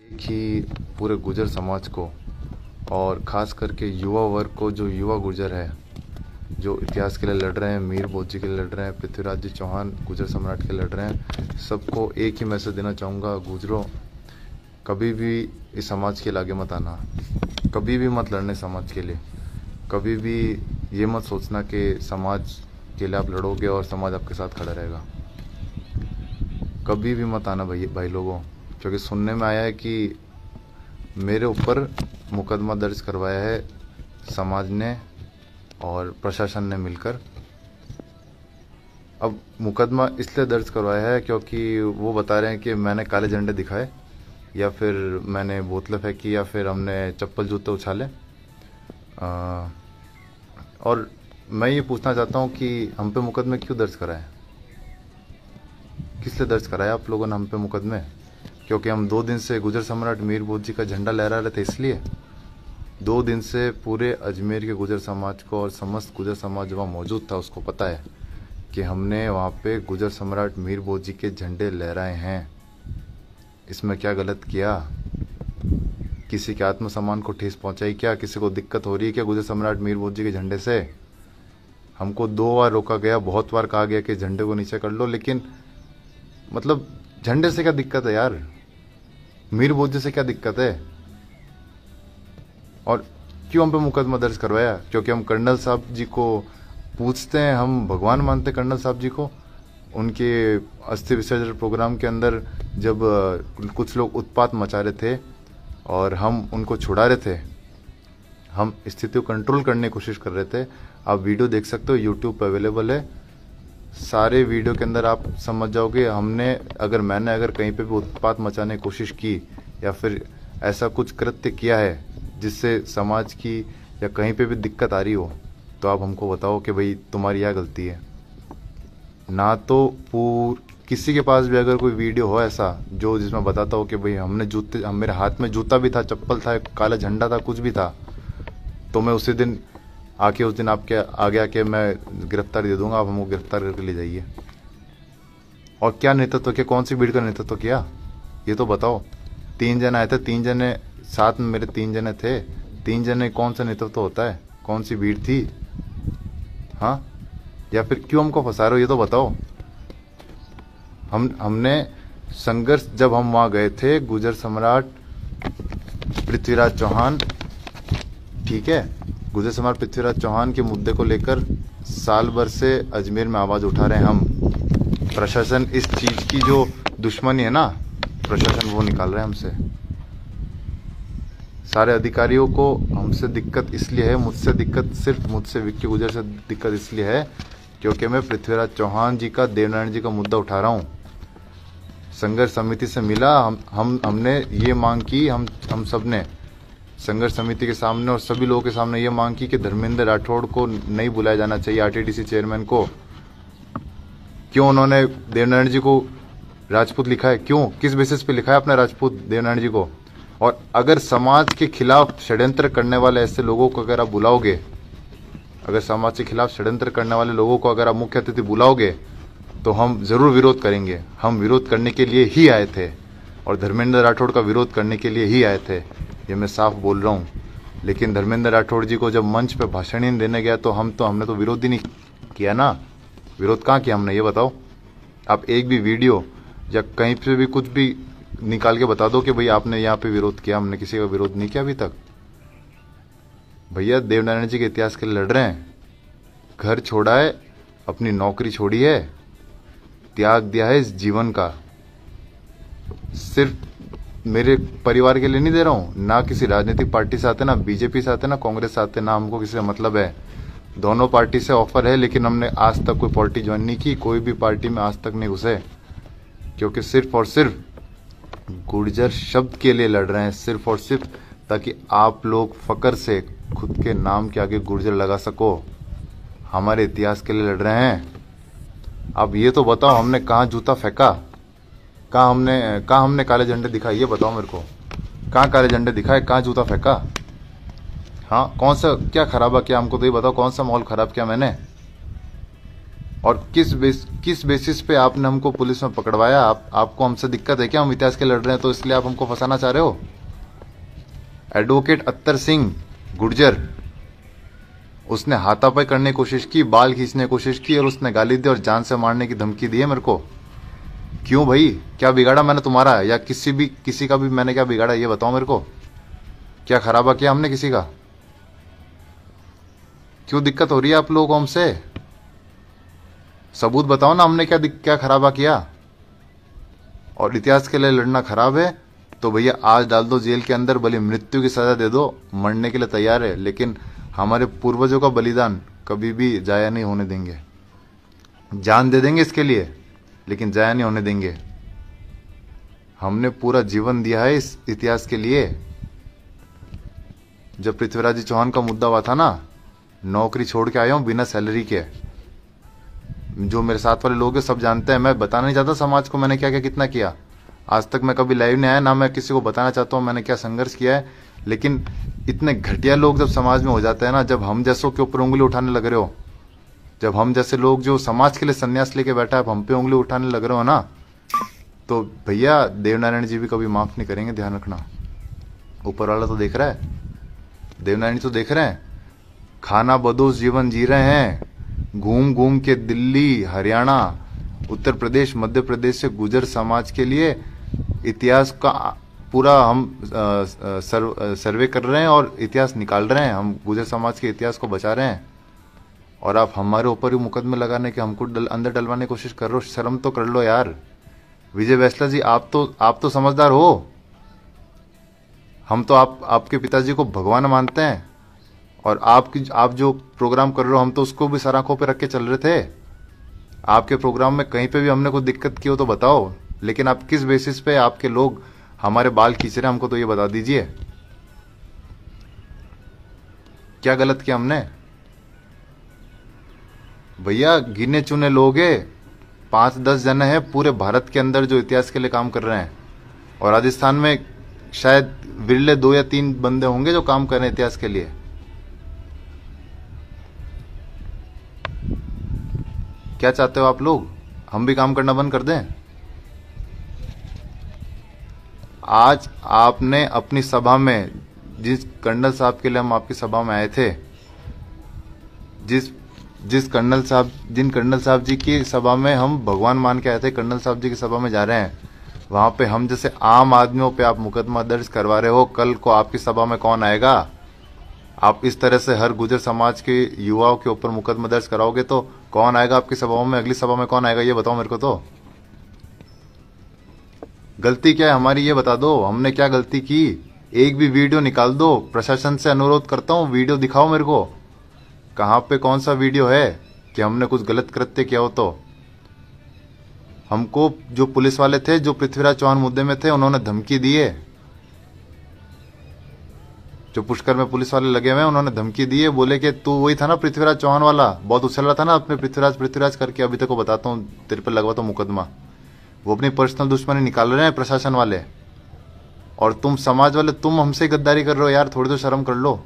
कि पूरे गुर्जर समाज को और ख़ास करके युवा वर्ग को, जो युवा गुर्जर है, जो इतिहास के लिए लड़ रहे हैं, मीर बोध जी के लिए लड़ रहे हैं, पृथ्वीराज जी चौहान गुर्जर सम्राट के लिए लड़ रहे हैं, सबको एक ही मैसेज देना चाहूँगा। गुर्जरों, कभी भी इस समाज के लिए आगे मत आना, कभी भी मत लड़ने समाज के लिए, कभी भी ये मत सोचना कि समाज के लिए आप लड़ोगे और समाज आपके साथ खड़ा रहेगा। कभी भी मत आना भाई लोगों, क्योंकि सुनने में आया है कि मेरे ऊपर मुकदमा दर्ज करवाया है समाज ने और प्रशासन ने मिलकर। अब मुकदमा इसलिए दर्ज करवाया है क्योंकि वो बता रहे हैं कि मैंने काले झंडे दिखाए, या फिर मैंने बोतलें फेंकी, या फिर हमने चप्पल जूते उछाले। और मैं ये पूछना चाहता हूँ कि हम पे मुकदमे क्यों दर्ज कराए, किस लिए दर्ज कराया आप लोगों ने हम पे मुकदमे? क्योंकि हम 2 दिन से गुर्जर सम्राट मीर बोध जी का झंडा लहरा रहे थे, इसलिए 2 दिन से पूरे अजमेर के गुर्जर समाज को और समस्त गुर्जर समाज जो वहाँ मौजूद था उसको पता है कि हमने वहाँ पे गुर्जर सम्राट मीर बोध जी के झंडे लहराए हैं। इसमें क्या गलत किया? किसी के आत्मसम्मान को ठेस पहुंचाई क्या? किसी को दिक्कत हो रही है क्या गुर्जर सम्राट मीर बोध जी के झंडे से? हमको 2 बार रोका गया, बहुत बार कहा गया कि झंडे को नीचे कर लो, लेकिन मतलब झंडे से क्या दिक्कत है यार? मीर बोध जी से क्या दिक्कत है? और क्यों हम पे मुकदमा दर्ज करवाया? क्योंकि हम कर्नल साहब जी को पूछते हैं, हम भगवान मानते कर्नल साहब जी को। उनके अस्थि विसर्जन प्रोग्राम के अंदर जब कुछ लोग उत्पात मचा रहे थे और हम उनको छुड़ा रहे थे, हम स्थिति को कंट्रोल करने की कोशिश कर रहे थे। आप वीडियो देख सकते हो, यूट्यूब पर अवेलेबल है। सारे वीडियो के अंदर आप समझ जाओगे मैंने अगर कहीं पे भी उत्पात मचाने की कोशिश की या फिर ऐसा कुछ कृत्य किया है जिससे समाज की या कहीं पे भी दिक्कत आ रही हो, तो आप हमको बताओ कि भाई तुम्हारी क्या गलती है। ना तो किसी के पास भी अगर कोई वीडियो हो ऐसा जो जिसमें बताता हो कि भाई मेरे हाथ में जूता भी था, चप्पल था, काला झंडा था, कुछ भी था, तो मैं उस दिन आपके आगे आके मैं गिरफ्तारी दे दूंगा, आप हमको गिरफ्तार करके ले जाइए। और क्या नेतृत्व किया, कौन सी भीड़ का नेतृत्व किया, ये तो बताओ। 3 जने आए थे, 3 जने साथ में मेरे 3 जने थे, 3 जने कौन सा नेतृत्व होता है? कौन सी भीड़ थी? हाँ, या फिर क्यों हमको फंसा रहे हो, ये तो बताओ। हमने संघर्ष, जब हम वहां गए थे, गुर्जर सम्राट पृथ्वीराज चौहान, ठीक है, गुर्जर सम्राट पृथ्वीराज चौहान के मुद्दे को लेकर साल भर से अजमेर में आवाज उठा रहे हैं हम। प्रशासन इस चीज की जो दुश्मनी है ना, प्रशासन वो निकाल रहे हैं हमसे। सारे अधिकारियों को हमसे दिक्कत इसलिए है, मुझसे दिक्कत, सिर्फ मुझसे विक्की गुर्जर से दिक्कत इसलिए है क्योंकि मैं पृथ्वीराज चौहान जी का, देवनारायण जी का मुद्दा उठा रहा हूँ। संघर्ष समिति से मिला, हमने ये मांग की, हम सब ने संघर्ष समिति के सामने और सभी लोगों के सामने ये मांग की कि धर्मेंद्र राठौड़ को नहीं बुलाया जाना चाहिए, आरटीडीसी चेयरमैन को। क्यों उन्होंने देवनारायण जी को राजपूत लिखा है? क्यों, किस बेसिस पे लिखा है अपने राजपूत देवनारायण जी को? और अगर समाज के खिलाफ षड्यंत्र करने वाले ऐसे लोगों को अगर आप बुलाओगे, अगर समाज के खिलाफ षड्यंत्र करने वाले लोगों को अगर आप मुख्य अतिथि बुलाओगे, तो हम जरूर विरोध करेंगे। हम विरोध करने के लिए ही आए थे और धर्मेंद्र राठौड़ का विरोध करने के लिए ही आए थे, ये मैं साफ बोल रहा हूँ। लेकिन धर्मेंद्र राठौड़ जी को जब मंच पे भाषण ही देने गया तो हमने तो विरोध ही नहीं किया ना। विरोध कहाँ किया हमने, ये बताओ। आप एक भी वीडियो या कहीं पे भी कुछ भी निकाल के बता दो कि भाई आपने यहाँ पे विरोध किया। हमने किसी का विरोध नहीं किया अभी तक। भैया देवनारायण जी के इतिहास के लिए लड़ रहे हैं, घर छोड़ा है, अपनी नौकरी छोड़ी है, त्याग दिया है इस जीवन का। सिर्फ मेरे परिवार के लिए नहीं दे रहा हूँ, ना किसी राजनीतिक पार्टी से आते, ना बीजेपी से आते, ना कांग्रेस से आते, ना हमको किसी से मतलब है। दोनों पार्टी से ऑफर है, लेकिन हमने आज तक कोई पार्टी ज्वाइन नहीं की, कोई भी पार्टी में आज तक नहीं घुसे, क्योंकि सिर्फ और सिर्फ गुर्जर शब्द के लिए लड़ रहे हैं, सिर्फ और सिर्फ ताकि आप लोग फकर से खुद के नाम के आगे गुर्जर लगा सको। हमारे इतिहास के लिए लड़ रहे हैं। अब ये तो बताओ, हमने कहाँ जूता फेंका, कहाँ हमने काले झंडे दिखाए, ये बताओ मेरे को। कहाँ काले झंडे दिखाए, कहाँ जूता फेंका? हाँ, कौन सा क्या खराबा किया हमको तो ये बताओ, कौन सा माहौल खराब किया मैंने? और किस बेसिस पे आपने हमको पुलिस में पकड़वाया? आपको हमसे दिक्कत है क्या? हम इतिहास के लड़ रहे हैं तो इसलिए आप हमको फंसाना चाह रहे हो? एडवोकेट अत्तर सिंह गुर्जर, उसने हाथापाई करने की कोशिश की, बाल खींचने की कोशिश की और उसने गाली दी और जान से मारने की धमकी दी है मेरे को। क्यों भाई, क्या बिगाड़ा मैंने तुम्हारा या किसी का भी मैंने क्या बिगाड़ा, ये बताओ मेरे को। क्या खराबा किया हमने किसी का? क्यों दिक्कत हो रही है आप लोगों को हमसे? सबूत बताओ ना, हमने क्या खराबा किया? और इतिहास के लिए लड़ना खराब है तो भैया आज डाल दो जेल के अंदर, भले मृत्यु की सजा दे दो, मरने के लिए तैयार है, लेकिन हमारे पूर्वजों का बलिदान कभी भी जाया नहीं होने देंगे। जान दे देंगे इसके लिए, लेकिन जाया नहीं होने देंगे। हमने पूरा जीवन दिया है इस इतिहास के लिए। जब पृथ्वीराज चौहान का मुद्दा हुआ था ना, नौकरी छोड़ के आया हूं बिना सैलरी के। जो मेरे साथ वाले लोग हैं सब जानते हैं, मैं बताना नहीं चाहता समाज को मैंने क्या क्या कितना किया। आज तक मैं कभी लाइव नहीं आया, ना मैं किसी को बताना चाहता हूँ मैंने क्या संघर्ष किया है। लेकिन इतने घटिया लोग जब समाज में हो जाते हैं ना, जब हम जैसों के ऊपर उंगली उठाने लग रहे हो, जब हम जैसे लोग जो समाज के लिए संन्यास लेके बैठा है हम पे उंगली उठाने लग रहे हो ना, तो भैया देवनारायण जी भी कभी माफ नहीं करेंगे, ध्यान रखना। ऊपर वाला तो देख रहा है, देवनारायण तो देख रहे हैं। खाना बदोश जीवन जी रहे हैं, घूम घूम के दिल्ली, हरियाणा, उत्तर प्रदेश, मध्य प्रदेश से गुजर समाज के लिए इतिहास का पूरा हम सर्वे कर रहे हैं और इतिहास निकाल रहे हैं। हम गुजर समाज के इतिहास को बचा रहे हैं और आप हमारे ऊपर ही मुकदमे लगाने के हमको अंदर डलवाने की कोशिश कर रहे हो। शर्म तो कर लो यार। विजय वैसला जी, आप तो समझदार हो। हम तो आपके पिताजी को भगवान मानते हैं और आप जो प्रोग्राम कर रहे हो हम तो उसको भी सर आंखों पे रख के चल रहे थे। आपके प्रोग्राम में कहीं पे भी हमने कोई दिक्कत की हो तो बताओ, लेकिन आप किस बेसिस पे आपके लोग हमारे बाल खींच रहे हैं हमको तो ये बता दीजिए। क्या गलत किया हमने? भैया गिने चुने लोग हैं, 5-10 जने हैं पूरे भारत के अंदर जो इतिहास के लिए काम कर रहे हैं, और राजस्थान में शायद विरले 2 या 3 बंदे होंगे जो काम कर रहे हैं इतिहास के लिए। क्या चाहते हो आप लोग, हम भी काम करना बंद कर दें? आज आपने अपनी सभा में, जिस कर्नल साहब के लिए हम आपकी सभा में आए थे, जिन कर्नल साहब जी की सभा में हम भगवान मान के आए थे, कर्नल साहब जी की सभा में जा रहे हैं, वहां पे हम जैसे आम आदमियों पे आप मुकदमा दर्ज करवा रहे हो। कल को आपकी सभा में कौन आएगा? आप इस तरह से हर गुजर समाज के युवाओं के ऊपर मुकदमा दर्ज कराओगे तो कौन आएगा आपकी सभाओं में? अगली सभा में कौन आएगा ये बताओ मेरे को। तो गलती क्या है हमारी ये बता दो, हमने क्या गलती की? एक भी वीडियो निकाल दो, प्रशासन से अनुरोध करता हूं वीडियो दिखाओ मेरे को। कहां पे कौन सा वीडियो है कि हमने कुछ गलत कृत्य किया हो? तो हमको जो पुलिस वाले थे जो पृथ्वीराज चौहान मुद्दे में थे उन्होंने धमकी दी है। जो पुष्कर में पुलिस वाले लगे हुए हैं उन्होंने धमकी दी है, बोले कि तू वही था ना पृथ्वीराज चौहान वाला, बहुत उछल रहा था ना अपने पृथ्वीराज करके, अभी तक को बताता हूँ तेरे पर लगवाता हूँ मुकदमा। वो अपनी पर्सनल दुश्मनी निकाल रहे हैं प्रशासन वाले, और तुम समाज वाले तुम हमसे गद्दारी कर रहे हो यार, थोड़ी तो शर्म कर लो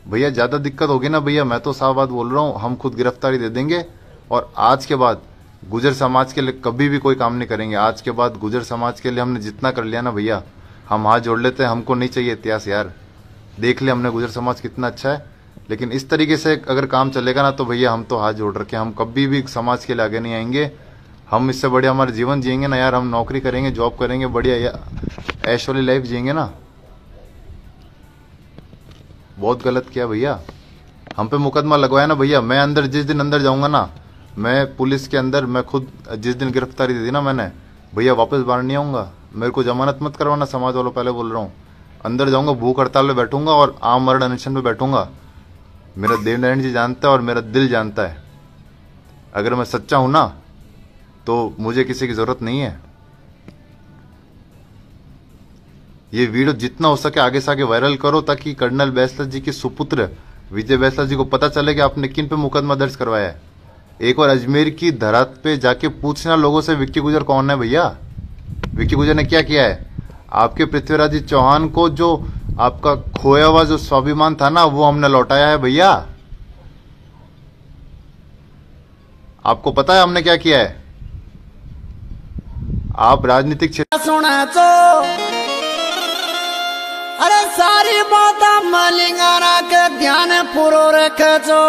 भैया। ज्यादा दिक्कत होगी ना भैया, मैं तो साफ बात बोल रहा हूँ, हम खुद गिरफ्तारी दे देंगे और आज के बाद गुजर समाज के लिए कभी भी कोई काम नहीं करेंगे। आज के बाद गुजर समाज के लिए हमने जितना कर लिया ना भैया, हम हाथ जोड़ लेते हैं। हमको नहीं चाहिए इतिहास यार, देख ले हमने गुजर समाज कितना अच्छा है, लेकिन इस तरीके से अगर काम चलेगा ना तो भैया हम तो हाथ जोड़ रखे, हम कभी भी समाज के लिए आगे नहीं आएंगे। हम इससे बढ़िया हमारा जीवन जिएंगे ना यार, हम नौकरी करेंगे, जॉब करेंगे, बढ़िया ऐश वाली लाइफ जिएंगे ना। बहुत गलत किया भैया, हम पे मुकदमा लगवाया ना भैया। मैं अंदर जिस दिन अंदर जाऊंगा ना, मैं पुलिस के अंदर, मैं खुद जिस दिन गिरफ्तारी दे दी ना मैंने भैया, वापस बाहर नहीं आऊंगा। मेरे को जमानत मत करवाना समाज वालों, पहले बोल रहा हूँ। अंदर जाऊंगा, भूख हड़ताल में बैठूंगा और आम मरण अनशन पे बैठूंगा। मेरा देवनारायण जी जानता है और मेरा दिल जानता है, अगर मैं सच्चा हूं ना तो मुझे किसी की जरूरत नहीं है। ये वीडियो जितना हो सके आगे से आगे वायरल करो, ताकि कर्नल बैसला जी के सुपुत्र विजय बैसला जी को पता चले कि आपने किन पे मुकदमा दर्ज करवाया है। एक और अजमेर की धरात पे जाके पूछना लोगों से विक्की गुजर कौन है भैया। विक्की गुजर ने क्या किया है? आपके पृथ्वीराज चौहान को जो आपका खोया हुआ जो स्वाभिमान था ना, वो हमने लौटाया है भैया। आपको पता है हमने क्या किया है? आप राजनीतिक क्षेत्र सुना तो अरे सारी माता मलिंगाना के ध्यान पूरो रखे जो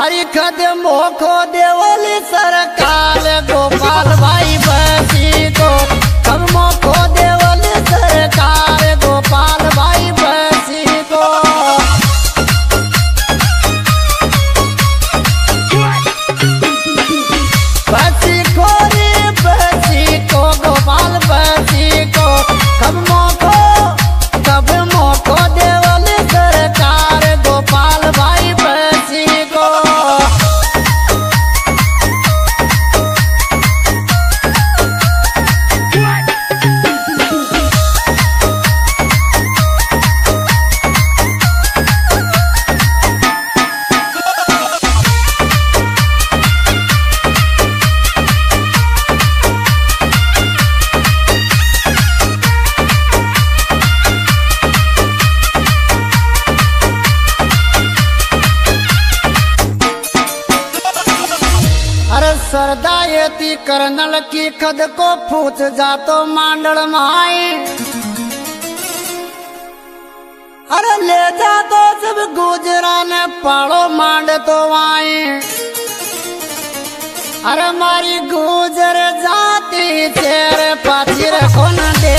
अरे खदे मोखो देवली सरकार गोपाल भाई बसी को कब मोखो देवली सरकार गोपाल भाई बसी को बसी को रे बसी को गोपाल बसी को कब मोखो देवली सरकार गोपाल भाई बसी को सरदायती कर्नल की खद को पूछ जातो मांडल माई अरे ले जातो सब गुजरा ने पाड़ो मांड तो आए अरे मारी गुजर जाती तेरे पाची रखो न दे